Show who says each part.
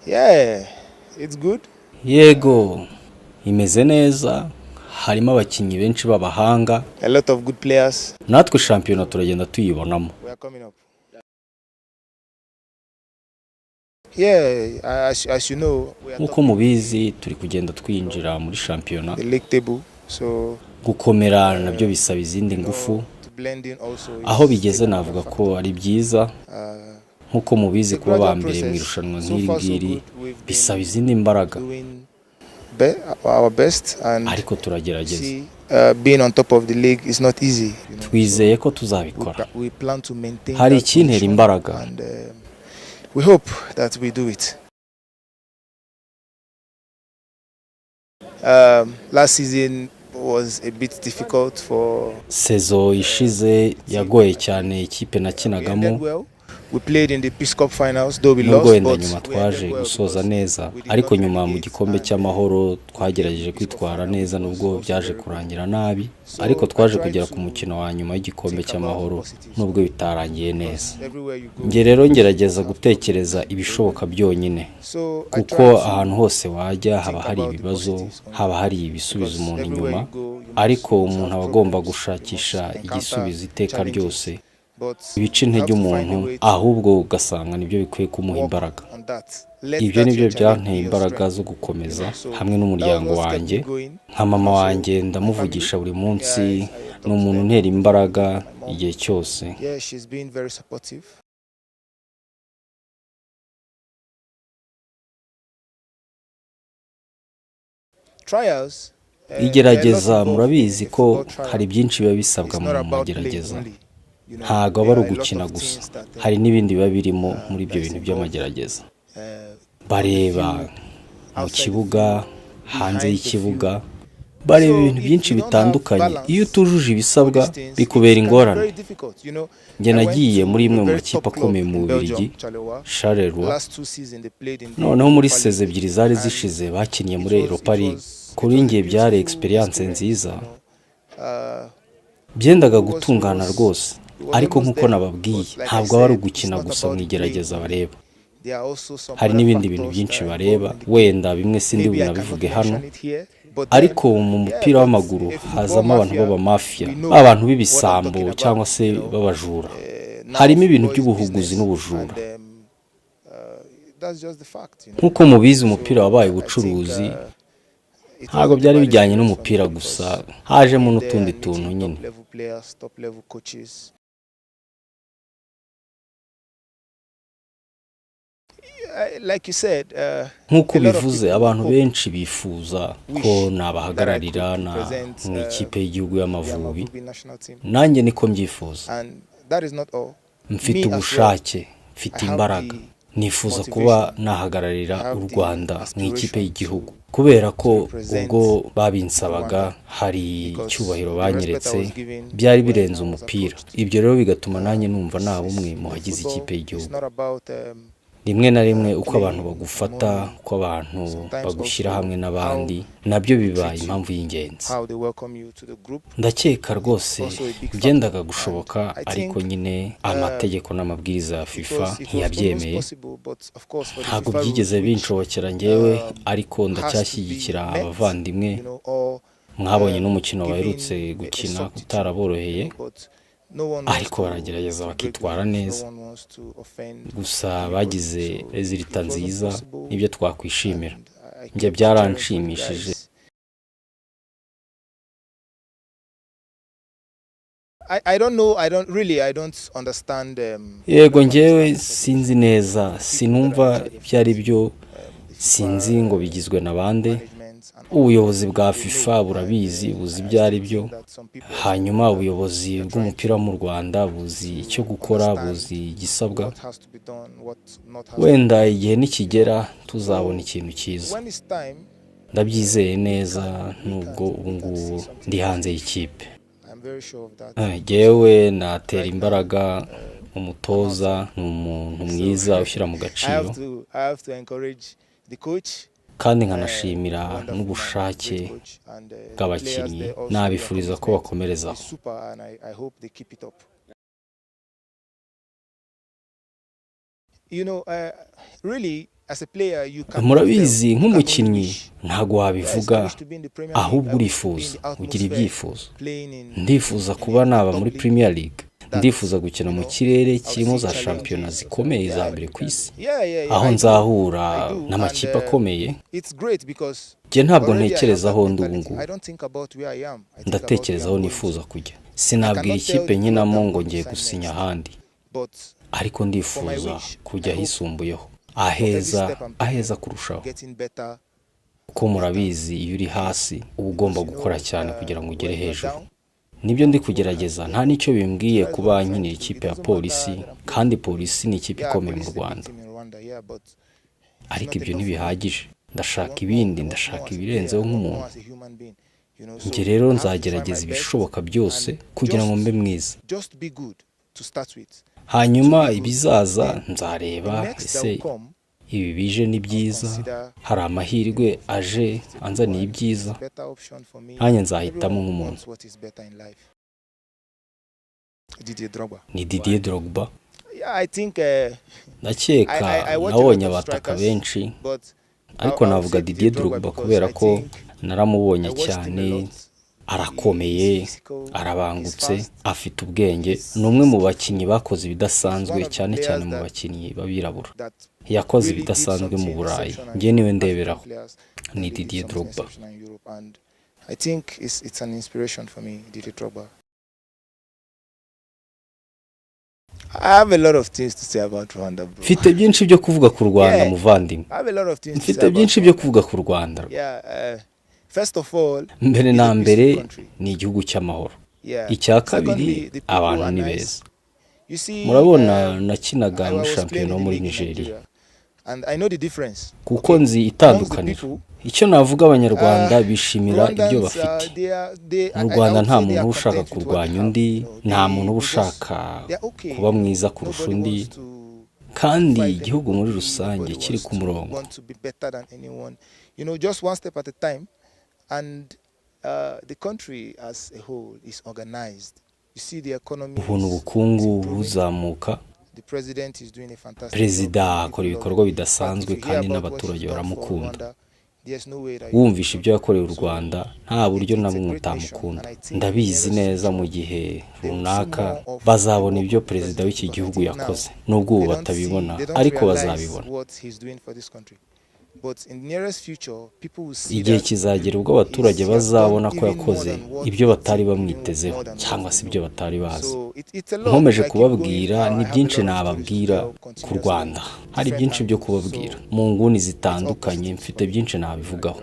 Speaker 1: Yeah, it's good.
Speaker 2: Yego, imeze neza, harimo abakinnyi benshi b'abahanga.
Speaker 1: A lot of good players.
Speaker 2: Natwe shampiyona turagenda tuyibonamo.
Speaker 1: We are coming up. Yeah, as you know,
Speaker 2: Nkuko mubizi turi kugenda twinjira muri shampiyona.
Speaker 1: The league table, so
Speaker 2: gukomera nabyo bisaba izindi ngufu. Aho bigeze navuga ko ari byiza. Nkuko mubizi kuba bambere mu irushanwa nk'iri ngiri bisaba izindi mbaraga.
Speaker 1: Our best and
Speaker 2: ariko turagerageza.
Speaker 1: Being on top of the league is not easy.
Speaker 2: Twizeye ko tuzabikora.
Speaker 1: We plan to maintain.
Speaker 2: Hari ikintera imbaraga.
Speaker 1: And we hope that we do it. Last season was a bit difficult for.
Speaker 2: Sezo ishize yagoye cyane ikipe nakinagamo.
Speaker 1: We played in the Peace Cup finals, though we lost.
Speaker 2: Wenda nyuma twaje gusoza neza, ariko nyuma mu gikombe cy'amahoro twagerageje kwitwara neza nubwo byaje kurangira nabi, ariko twaje kugera ku mukino wa nyuma y'igikombe cy'amahoro nubwo bitarangiye neza. Nge rero ngerageza gutekereza ibishoboka byonyine, kuko ahantu hose wajya haba hari ibibazo, haba hari ibisubizo umuntu inyuma, ariko umuntu aba agomba gushakisha igisubizo iteka ryose. Ibice intege umuntu ahubwo ugasanga nibyo bikwiye kumuha imbaraga. Ibyo nibyo byanteye imbaraga zo gukomeza hamwe n'umuryango wanjye. Nka mama wanjye ndamuvugisha buri munsi, ni umuntu untera imbaraga igihe cyose. Igerageza murabizi ko hari byinshi biba bisabwa mu magerageza. Ntago aba ari ugukina gusa, hari n'ibindi biba birimo muri ibyo bintu by'amagerageza. Bareba mu kibuga, hanze y'ikibuga, bareba ibintu byinshi bitandukanye. Iyo utujuje ibisabwa bikubera ingorane. Njye nagiye muri imwe mu makipe akomeye mu Bubiligi, Charleroi. Noneho muri seze ebyiri zari zishize bakiniye muri Europa League. Kuri njye byari experience nziza. Byendaga gutungana rwose. Ariko nkuko nababwiye ntabwo aba ari ugukina gusa mu igerageza bareba. Hari n'ibindi bintu byinshi bareba, wenda bimwe sindi bunabivuge hano, ariko mu mupira w'amaguru hazamo abantu b'abamafia, abantu b'ibisambo cyangwa se b'abajura. Harimo ibintu by'ubuhuguzi n'ubujura. Nkuko mubizi umupira wabaye ubucuruzi, ntabwo byari bijyanye n'umupira gusa, hajemo n'utundi tuntu nyine. Nkuko bivuze abantu benshi bifuza ko nabahagararira mu ikipe y'igihugu y'Amavubi. Nanjye niko mbyifuza. Mfite ubushake, mfite imbaraga. Nifuza kuba nahagararira u Rwanda mu ikipe y'igihugu, kubera ko ubwo babinsabaga hari icyubahiro banyeretse byari birenze umupira. Ibyo rero bigatuma nanjye numva nta bumwe mu hagize ikipe y'igihugu. Rimwe na rimwe uko abantu bagufata, uko abantu bagushyira hamwe n'abandi, nabyo biba impamvu y'ingenzi. Ndakeka rwose byendaga gushoboka, ariko nyine amategeko n'amabwiriza ya FIFA ntiyabyemeye. Ntabwo byigeze binshobokera njyewe, ariko ndacyashyigikira abavandimwe. Mwabonye n'umukino baherutse gukina utaraboroheye, ariko baragerageza bakitwara neza. Gusa bagize rezilita nziza, nibyo twakwishimira. Njye byaranshimishije.
Speaker 1: I don't understand.
Speaker 2: Yego njyewe sinzi neza, sinumva ibyo ari byo, sinzi ngo bigizwe na bande. Ubuyobozi bwa FIFA burabizi, buzi ibyo ari byo. Hanyuma ubuyobozi bw'umupira mu Rwanda buzi icyo gukora, buzi igisabwa. Wenda igihe nikigera tuzabona ikintu cyiza. Ndabyizeye neza nubwo ubu ngubu ndi hanze y'ikipe. Njyewe natera imbaraga umutoza, ni umuntu mwiza ushyira mu gaciro. Kandi nkanashimira n'ubushake bw'abakinnyi, nabifuriza ko bakomerezaho. murabizi nk'umukinnyi ntago wabivuga ahubwo urifuza ugira ibyifuzo. Ndifuza kuba naba muri Premier League, ndifuza gukina mu kirere kirimo za shampiyona zikomeye za mbere ku isi, aho nzahura n'amakipe akomeye. Njye ntabwo ntekerezaho ndi ubu ngubu, ndatekerezaho nifuza kujya. Sinabwira ikipe nkinamo ngo ngiye gusinya ahandi, ariko ndifuza kujya hisumbuyeho, aheza kurushaho. Kuko murabizi iyo uri hasi uba ugomba gukora cyane kugira ngo ugere hejuru. Nibyo ndi kugerageza, nta nicyo bimbwiye kuba nkinira ikipe ya polisi, kandi polisi ni ikipe ikomeye mu Rwanda. Ariko ibyo ntibihagije, ndashaka ibindi, ndashaka ibirenzeho nk'umuntu. Njye rero nzagerageza ibishoboka byose kugira ngo mbe mwiza. Hanyuma ibizaza nzareba ese ibi bije ni byiza, hari amahirwe aje anzaniye ibyiza, nanjye nzahitamo nk'umuntu. Ni Didier Drogba. Ndakeka nabonye abataka benshi, ariko navuga Didier Drogba kubera ko naramubonye cyane, arakomeye, arabangutse, afite ubwenge. Ni umwe mu bakinnyi bakoze ibidasanzwe, cyane cyane mu bakinnyi babirabura. Yakoze ibidasanzwe mu Burayi, njye niwe ndeberaho. Ni Didier Drogba.
Speaker 1: I think it's an inspiration for me, Didier Drogba. I have a lot of things to say about Rwanda, bro.
Speaker 2: Mfite byinshi byo kuvuga ku Rwanda, muvandimwe. Mfite byinshi byo kuvuga ku Rwanda.
Speaker 1: First of all,
Speaker 2: mbere na mbere ni igihugu cy'amahoro. Icya kabiri, abantu ni beza. Murabona nakinaga muri shampiyona muri Nigeria, kuko nzi itandukaniro. Icyo navuga, abanyarwanda bishimira ibyo bafite. Mu Rwanda nta muntu ushaka kurwanya undi, nta muntu ushaka kuba mwiza kurusha undi, kandi igihugu muri rusange kiri ku murongo. Ubona ubukungu buzamuka, perezida akora ibikorwa bidasanzwe kandi n'abaturage baramukunda. Wumvisha ibyo yakoreye u Rwanda, nta buryo na bumwe utamukunda. Ndabizi neza mu gihe runaka bazabona ibyo perezida w'iki gihugu yakoze, nubwo ubu batabibona, ariko bazabibona. Igihe kizagera ubwo abaturage bazabona ko yakoze ibyo batari bamwitezeho, cyangwa se ibyo batari bazi. Nkomeje kubabwira, ni byinshi nababwira ku Rwanda, hari byinshi byo kubabwira mu nguni zitandukanye, mfite byinshi nabivugaho.